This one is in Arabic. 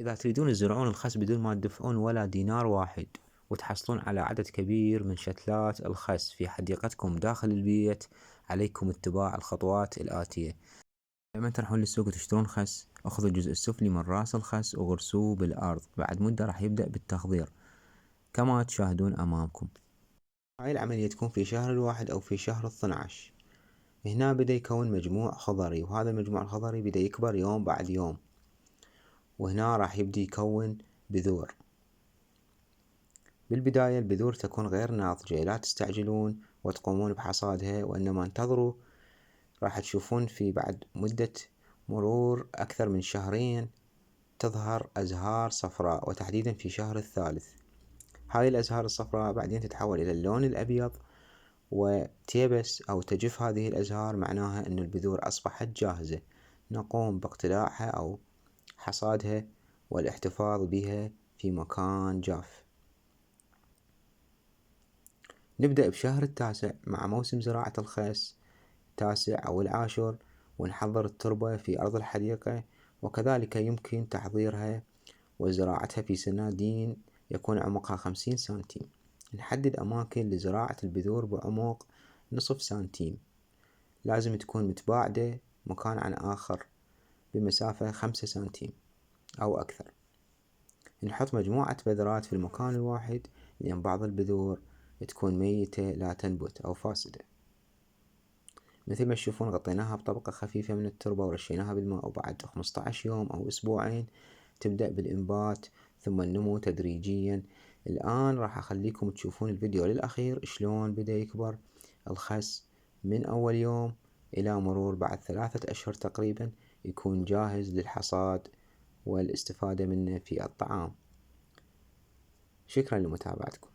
إذا تريدون تزرعون الخس بدون ما تدفعون ولا دينار واحد وتحصلون على عدد كبير من شتلات الخس في حديقتكم داخل البيت، عليكم اتباع الخطوات الآتية. لما تروحون للسوق وتشترون خس، اخذوا الجزء السفلي من راس الخس وغرسوه بالأرض. بعد مدة راح يبدأ بالتخضير كما تشاهدون أمامكم. هاي العملية تكون في شهر الواحد أو في شهر 12. هنا بدأ يكون مجموع خضري، وهذا المجموع الخضري بدأ يكبر يوم بعد يوم، وهنا راح يبدي يكون بذور. بالبداية البذور تكون غير ناضجة، لا تستعجلون وتقومون بحصادها، وإنما انتظروا. راح تشوفون في بعد مدة مرور أكثر من شهرين تظهر أزهار صفراء، وتحديدا في شهر الثالث. هاي الأزهار الصفراء بعدين تتحول إلى اللون الأبيض وتيبس أو تجف. هذه الأزهار معناها أن البذور أصبحت جاهزة، نقوم باقتلاعها أو حصادها والاحتفاظ بها في مكان جاف. نبدأ بشهر التاسع مع موسم زراعة الخس، التاسع أو العاشر، ونحضر التربة في أرض الحديقة، وكذلك يمكن تحضيرها وزراعتها في سنادين يكون عمقها 50 سنتيم. نحدد أماكن لزراعة البذور بعمق نصف سنتيم، لازم تكون متباعدة مكان عن آخر بمسافة 5 سنتيم أو أكثر. نحط مجموعة بذرات في المكان الواحد، لأن بعض البذور تكون ميتة لا تنبت أو فاسدة. مثل ما تشوفون غطيناها بطبقة خفيفة من التربة ورشيناها بالماء، وبعد 15 يوم أو أسبوعين تبدأ بالإنبات ثم النمو تدريجيا. الآن راح أخليكم تشوفون الفيديو للأخير شلون بدأ يكبر الخس من أول يوم إلى مرور بعد 3 أشهر تقريبا يكون جاهز للحصاد والاستفادة منه في الطعام. شكرا لمتابعتكم.